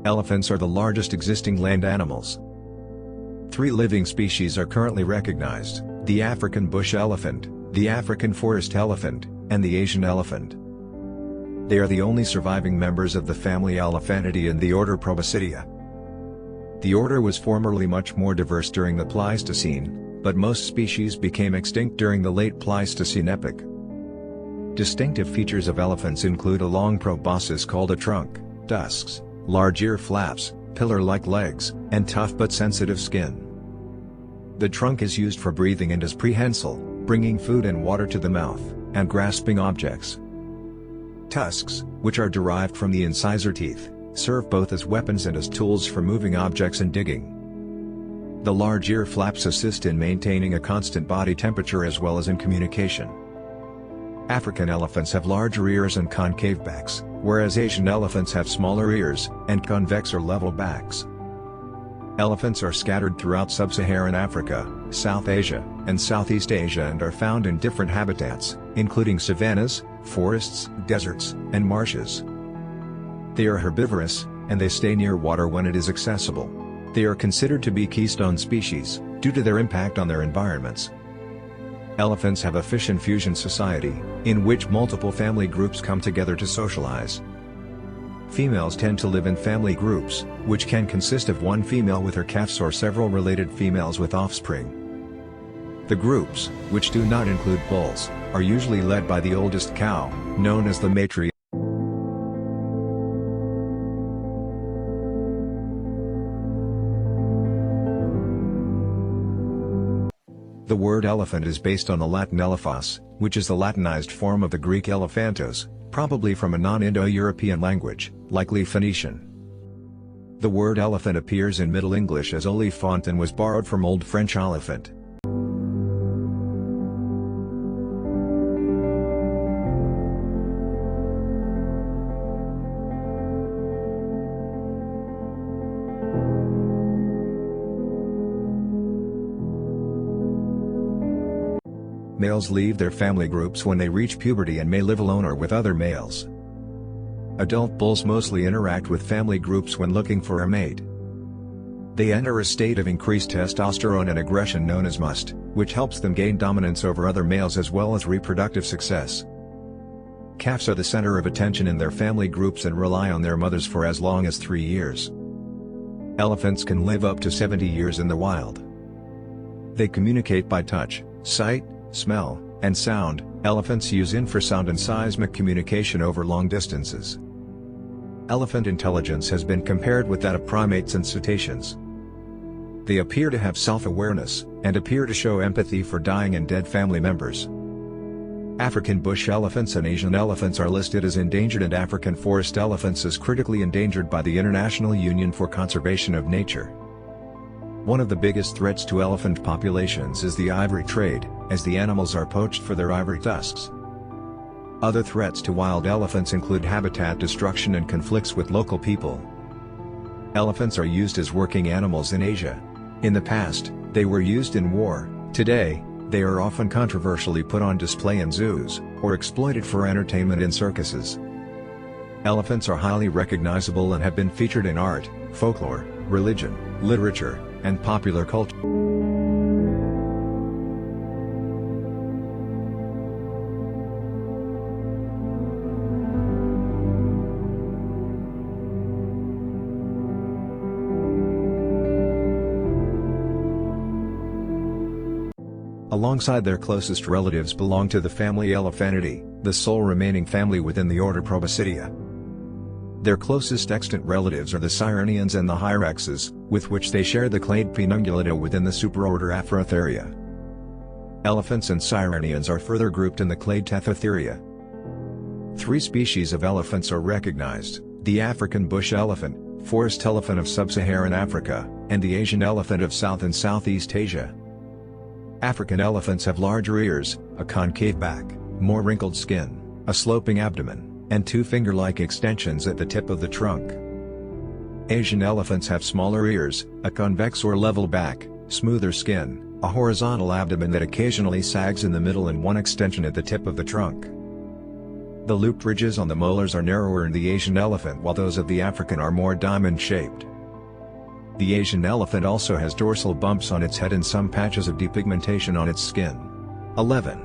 Elephants are the largest existing land animals. 3 living species are currently recognized: the African bush elephant, the African forest elephant, and the Asian elephant. They are the only surviving members of the family Elephantidae in the order Proboscidea. The order was formerly much more diverse during the Pleistocene, but most species became extinct during the late Pleistocene epoch. Distinctive features of elephants include a long proboscis called a trunk, tusks, large ear flaps, pillar-like legs, and tough but sensitive skin. The trunk is used for breathing and is prehensile, bringing food and water to the mouth, and grasping objects. Tusks, which are derived from the incisor teeth, serve both as weapons and as tools for moving objects and digging. The large ear flaps assist in maintaining a constant body temperature as well as in communication. African elephants have larger ears and concave backs, whereas Asian elephants have smaller ears, and convex or level backs. Elephants are scattered throughout sub-Saharan Africa, South Asia, and Southeast Asia and are found in different habitats, including savannas, forests, deserts, and marshes. They are herbivorous, and they stay near water when it is accessible. They are considered to be keystone species, due to their impact on their environments. Elephants have a fish-and-fusion society, in which multiple family groups come together to socialize. Females tend to live in family groups, which can consist of one female with her calves or several related females with offspring. The groups, which do not include bulls, are usually led by the oldest cow, known as the matriarch. The word elephant is based on the Latin elephas, which is the Latinized form of the Greek elephantos, probably from a non-Indo-European language, likely Phoenician. The word elephant appears in Middle English as olifant and was borrowed from Old French elephant. Males leave their family groups when they reach puberty and may live alone or with other males. Adult bulls mostly interact with family groups when looking for a mate. They enter a state of increased testosterone and aggression known as must, which helps them gain dominance over other males as well as reproductive success. Calves are the center of attention in their family groups and rely on their mothers for as long as 3 years. Elephants can live up to 70 years in the wild. They communicate by touch, sight, smell, and sound. Elephants use infrasound and seismic communication over long distances. Elephant intelligence has been compared with that of primates and cetaceans. They appear to have self-awareness, and appear to show empathy for dying and dead family members. African bush elephants and Asian elephants are listed as endangered and African forest elephants as critically endangered by the International Union for Conservation of Nature. One of the biggest threats to elephant populations is the ivory trade, as the animals are poached for their ivory tusks. Other threats to wild elephants include habitat destruction and conflicts with local people. Elephants are used as working animals in Asia. In the past, they were used in war. Today, they are often controversially put on display in zoos, or exploited for entertainment in circuses. Elephants are highly recognizable and have been featured in art, folklore, religion, literature, and popular culture. Alongside their closest relatives belong to the family Elephantidae, the sole remaining family within the order Proboscidea. Their closest extant relatives are the Sirenians and the Hyraxes, with which they share the clade Paenungulata within the superorder Afrotheria. Elephants and Sirenians are further grouped in the clade Tethotheria. 3 species of elephants are recognized: the African bush elephant, forest elephant of sub-Saharan Africa, and the Asian elephant of South and Southeast Asia. African elephants have larger ears, a concave back, more wrinkled skin, a sloping abdomen, and 2 finger-like extensions at the tip of the trunk. Asian elephants have smaller ears, a convex or level back, smoother skin, a horizontal abdomen that occasionally sags in the middle and 1 extension at the tip of the trunk. The looped ridges on the molars are narrower in the Asian elephant while those of the African are more diamond-shaped. The Asian elephant also has dorsal bumps on its head and some patches of depigmentation on its skin. 11.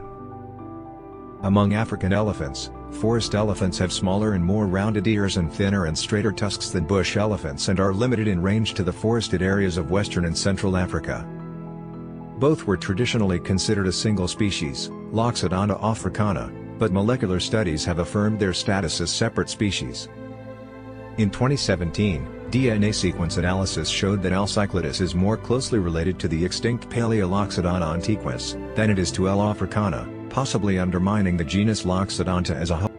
Among African elephants, forest elephants have smaller and more rounded ears and thinner and straighter tusks than bush elephants and are limited in range to the forested areas of western and central Africa. Both were traditionally considered a single species, Loxodonta africana, but molecular studies have affirmed their status as separate species. In 2017, DNA sequence analysis showed that L. cyclidus is more closely related to the extinct Paleoloxodonta antiquus than it is to L. africana, possibly undermining the genus Loxodonta as a whole.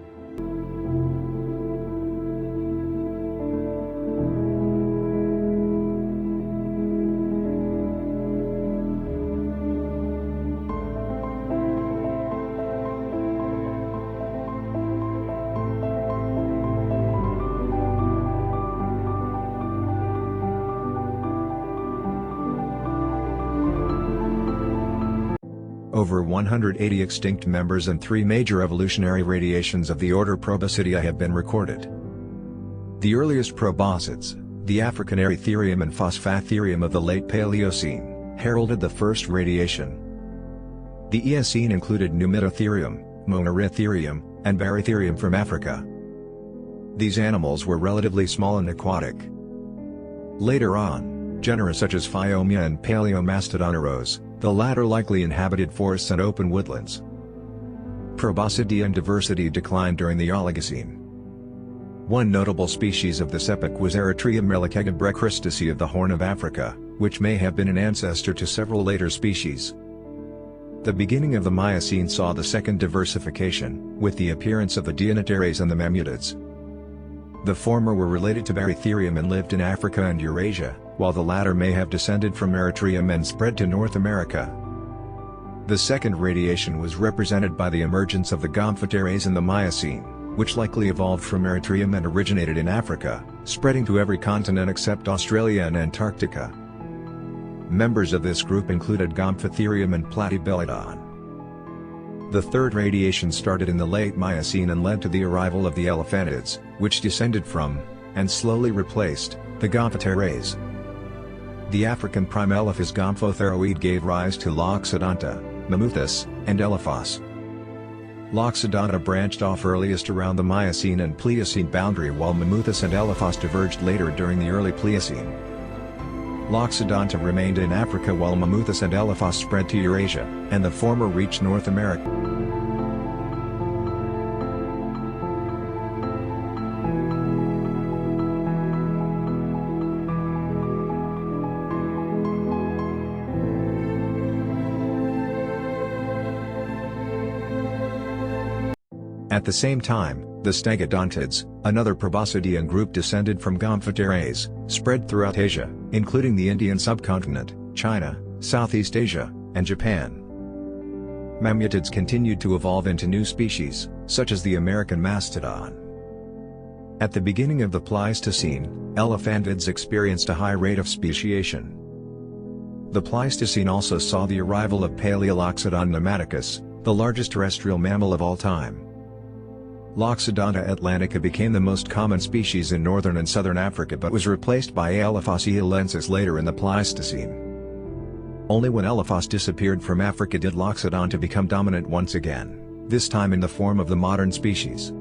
Over 180 extinct members and 3 major evolutionary radiations of the order Proboscidea have been recorded. The earliest proboscids, the African Erytherium and Phosphatherium of the late Paleocene, heralded the first radiation. The Eocene included Numidiotherium, Moeritherium, and Barytherium from Africa. These animals were relatively small and aquatic. Later on, genera such as Phiomia and Paleomastodon arose, the latter likely inhabited forests and open woodlands. Proboscidean diversity declined during the Oligocene. One notable species of this epoch was Eritrea melichegebrechristacea of the Horn of Africa, which may have been an ancestor to several later species. The beginning of the Miocene saw the second diversification, with the appearance of the Dianotares and the Mammutids. The former were related to Barytherium and lived in Africa and Eurasia, while the latter may have descended from Erythrium and spread to North America. The second radiation was represented by the emergence of the Gomphotheres in the Miocene, which likely evolved from Erythrium and originated in Africa, spreading to every continent except Australia and Antarctica. Members of this group included Gomphotherium and Platybelodon. The third radiation started in the late Miocene and led to the arrival of the elephantids, which descended from, and slowly replaced, the Gomphotheres. The African Primelephas gomphotheroid gave rise to Loxodonta, Mamuthus, and Elephas. Loxodonta branched off earliest around the Miocene and Pliocene boundary while Mamuthus and Elephas diverged later during the early Pliocene. Loxodonta remained in Africa while Mamuthus and Elephas spread to Eurasia, and the former reached North America. At the same time, the Stegodontids, another proboscidean group descended from Gomphotheres, spread throughout Asia, including the Indian subcontinent, China, Southeast Asia, and Japan. Mammutids continued to evolve into new species, such as the American mastodon. At the beginning of the Pleistocene, elephantids experienced a high rate of speciation. The Pleistocene also saw the arrival of Paleoloxodon pneumaticus, the largest terrestrial mammal of all time. Loxodonta atlantica became the most common species in northern and southern Africa but was replaced by Elephas eolensis later in the Pleistocene. Only when Elephas disappeared from Africa did Loxodonta become dominant once again, this time in the form of the modern species.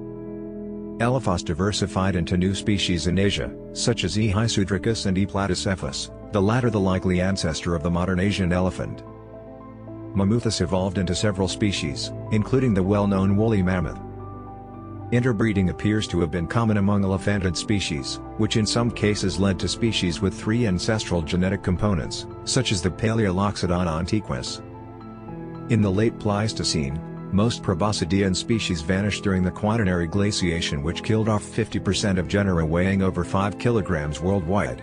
Elephas diversified into new species in Asia, such as E. Hysudricus and E. platycephus, the latter the likely ancestor of the modern Asian elephant. Mamuthus evolved into several species, including the well-known woolly mammoth. Interbreeding appears to have been common among elephantid species, which in some cases led to species with 3 ancestral genetic components, such as the Paleoloxodon antiquus. In the late Pleistocene, most proboscidean species vanished during the Quaternary glaciation, which killed off 50% of genera weighing over 5 kilograms worldwide.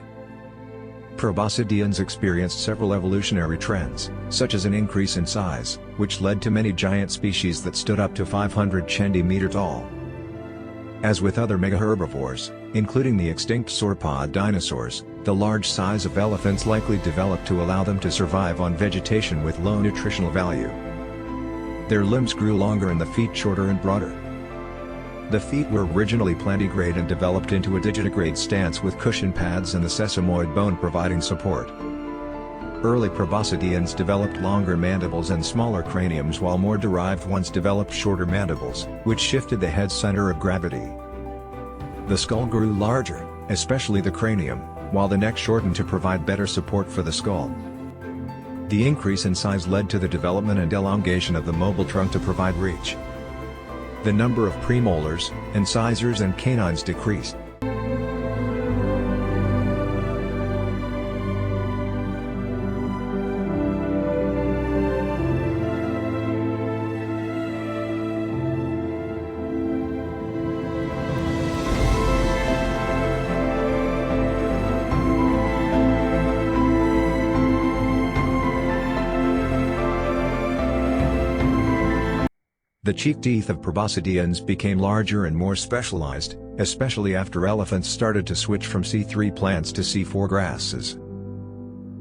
Proboscideans experienced several evolutionary trends, such as an increase in size, which led to many giant species that stood up to 500 cm tall. As with other megaherbivores, including the extinct sauropod dinosaurs, the large size of elephants likely developed to allow them to survive on vegetation with low nutritional value. Their limbs grew longer and the feet shorter and broader. The feet were originally plantigrade and developed into a digitigrade stance with cushion pads and the sesamoid bone providing support. Early proboscideans developed longer mandibles and smaller craniums, while more derived ones developed shorter mandibles, which shifted the head's center of gravity. The skull grew larger, especially the cranium, while the neck shortened to provide better support for the skull. The increase in size led to the development and elongation of the mobile trunk to provide reach. The number of premolars, incisors and canines decreased. The cheek teeth of proboscideans became larger and more specialized, especially after elephants started to switch from C3 plants to C4 grasses,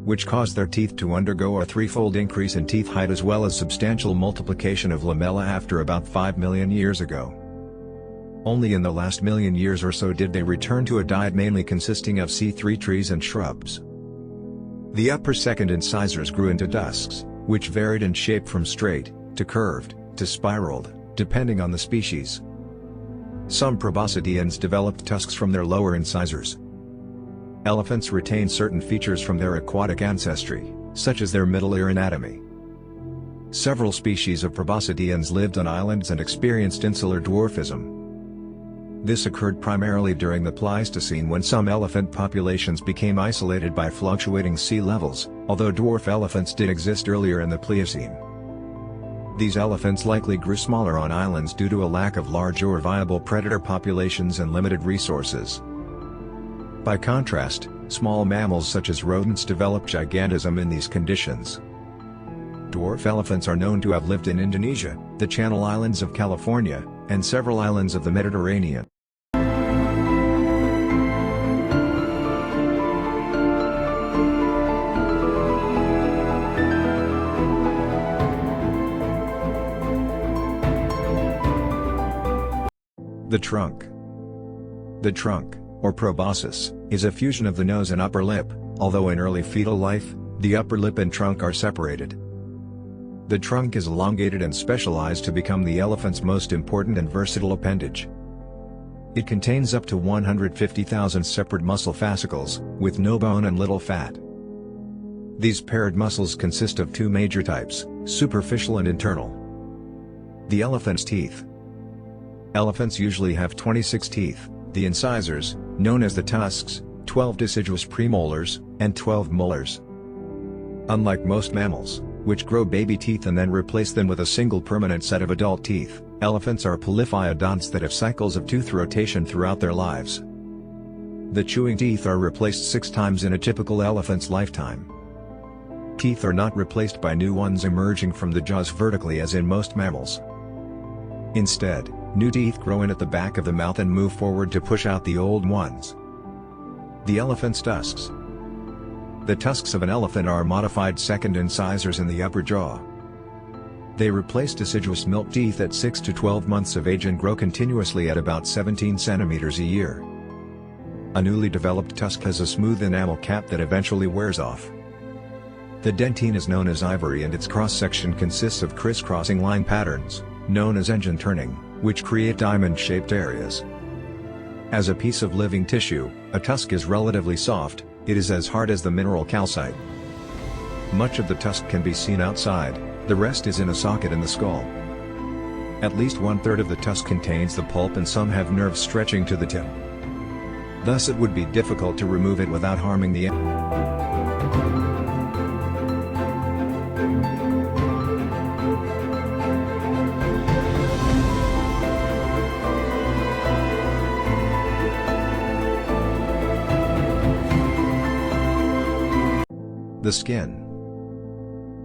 which caused their teeth to undergo a threefold increase in teeth height as well as substantial multiplication of lamella after about 5 million years ago. Only in the last million years or so did they return to a diet mainly consisting of C3 trees and shrubs. The upper second incisors grew into tusks, which varied in shape from straight, to curved, to spiraled, depending on the species. Some proboscideans developed tusks from their lower incisors. Elephants retain certain features from their aquatic ancestry, such as their middle ear anatomy. Several species of proboscideans lived on islands and experienced insular dwarfism. This occurred primarily during the Pleistocene, when some elephant populations became isolated by fluctuating sea levels, although dwarf elephants did exist earlier in the Pliocene. These elephants likely grew smaller on islands due to a lack of large or viable predator populations and limited resources. By contrast, small mammals such as rodents developed gigantism in these conditions. Dwarf elephants are known to have lived in Indonesia, the Channel Islands of California, and several islands of the Mediterranean. The trunk. The trunk, or proboscis, is a fusion of the nose and upper lip, although in early fetal life, the upper lip and trunk are separated. The trunk is elongated and specialized to become the elephant's most important and versatile appendage. It contains up to 150,000 separate muscle fascicles, with no bone and little fat. These paired muscles consist of two major types, superficial and internal. The elephant's teeth. Elephants usually have 26 teeth, the incisors, known as the tusks, 12 deciduous premolars, and 12 molars. Unlike most mammals, which grow baby teeth and then replace them with a single permanent set of adult teeth, elephants are polyphyodonts that have cycles of tooth rotation throughout their lives. The chewing teeth are replaced 6 times in a typical elephant's lifetime. Teeth are not replaced by new ones emerging from the jaws vertically as in most mammals. Instead, new teeth grow in at the back of the mouth and move forward to push out the old ones. The elephant's tusks. The tusks of an elephant are modified second incisors in the upper jaw. They replace deciduous milk teeth at 6 to 12 months of age and grow continuously at about 17 centimeters a year. A newly developed tusk has a smooth enamel cap that eventually wears off. The dentine is known as ivory and its cross-section consists of crisscrossing line patterns, known as engine turning, which create diamond-shaped areas. As a piece of living tissue, a tusk is relatively soft. It is as hard as the mineral calcite. Much of the tusk can be seen outside, the rest is in a socket in the skull. At least 1/3 of the tusk contains the pulp and some have nerves stretching to the tip. Thus it would be difficult to remove it without harming the The skin.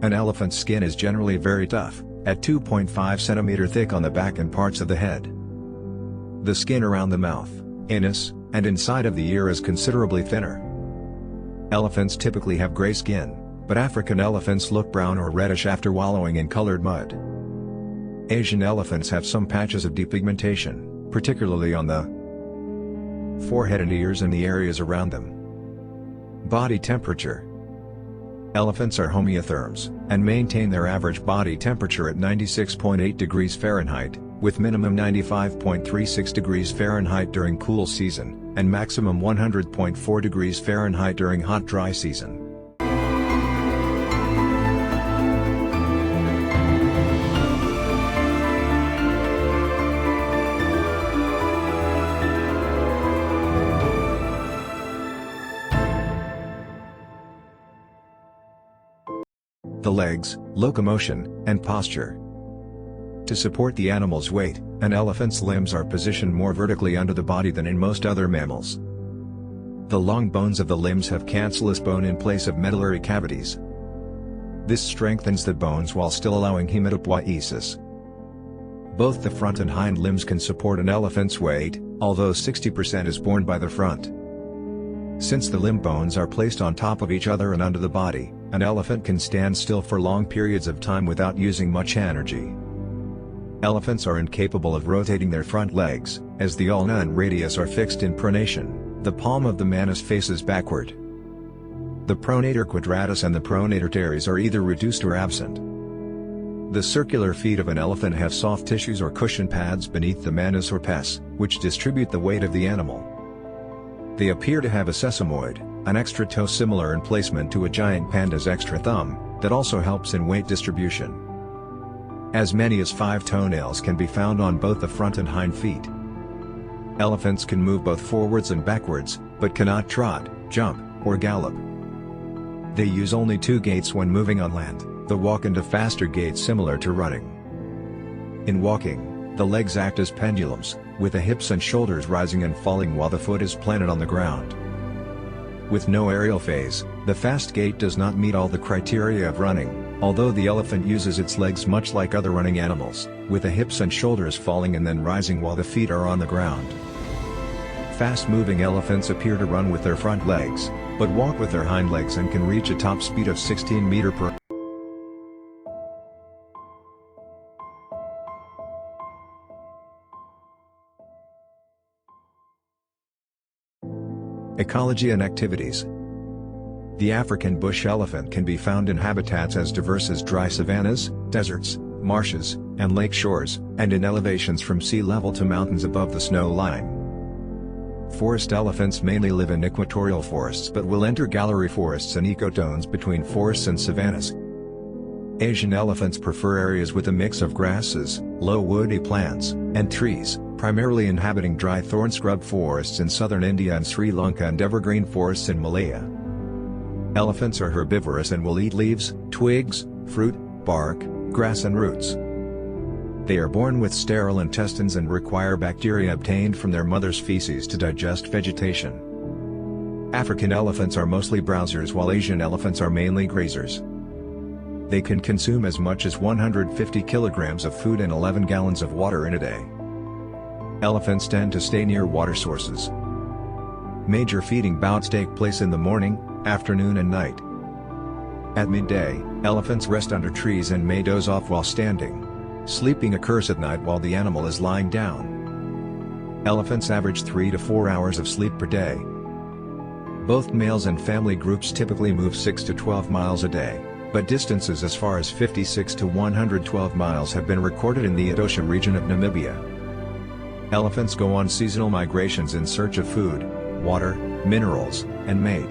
An elephant's skin is generally very tough, at 2.5 cm thick on the back and parts of the head. The skin around the mouth, anus, and inside of the ear is considerably thinner. Elephants typically have gray skin, but African elephants look brown or reddish after wallowing in colored mud. Asian elephants have some patches of depigmentation, particularly on the forehead and ears and the areas around them. Body temperature. Elephants are homeotherms, and maintain their average body temperature at 96.8 degrees Fahrenheit, with minimum 95.36 degrees Fahrenheit during cool season, and maximum 100.4 degrees Fahrenheit during hot dry season. The legs, locomotion, and posture. To support the animal's weight, an elephant's limbs are positioned more vertically under the body than in most other mammals. The long bones of the limbs have cancellous bone in place of medullary cavities. This strengthens the bones while still allowing hematopoiesis. Both the front and hind limbs can support an elephant's weight, although 60% is borne by the front. Since the limb bones are placed on top of each other and under the body, an elephant can stand still for long periods of time without using much energy. Elephants are incapable of rotating their front legs, as the ulna and radius are fixed in pronation. The palm of the manus faces backward. The pronator quadratus and the pronator teres are either reduced or absent. The circular feet of an elephant have soft tissues or cushion pads beneath the manus or pes, which distribute the weight of the animal. They appear to have a sesamoid, an extra toe similar in placement to a giant panda's extra thumb, that also helps in weight distribution. As many as 5 toenails can be found on both the front and hind feet. Elephants can move both forwards and backwards, but cannot trot, jump, or gallop. They use only 2 gaits when moving on land, the walk and a faster gait similar to running. In walking, the legs act as pendulums, with the hips and shoulders rising and falling while the foot is planted on the ground. With no aerial phase, the fast gait does not meet all the criteria of running, although the elephant uses its legs much like other running animals, with the hips and shoulders falling and then rising while the feet are on the ground. Fast-moving elephants appear to run with their front legs, but walk with their hind legs and can reach a top speed of 16 meters per hour. Ecology and activities. The African bush elephant can be found in habitats as diverse as dry savannas, deserts, marshes, and lake shores, and in elevations from sea level to mountains above the snow line. Forest elephants mainly live in equatorial forests but will enter gallery forests and ecotones between forests and savannas. Asian elephants prefer areas with a mix of grasses, low woody plants, and trees, primarily inhabiting dry thorn scrub forests in southern India and Sri Lanka and evergreen forests in Malaya. Elephants are herbivorous and will eat leaves, twigs, fruit, bark, grass and roots. They are born with sterile intestines and require bacteria obtained from their mother's feces to digest vegetation. African elephants are mostly browsers while Asian elephants are mainly grazers. They can consume as much as 150 kilograms of food and 11 gallons of water in a day. Elephants tend to stay near water sources. Major feeding bouts take place in the morning, afternoon and night. At midday, elephants rest under trees and may doze off while standing. Sleeping occurs at night while the animal is lying down. Elephants average 3 to 4 hours of sleep per day. Both males and family groups typically move 6 to 12 miles a day, but distances as far as 56 to 112 miles have been recorded in the Etosha region of Namibia. Elephants go on seasonal migrations in search of food, water, minerals, and mate.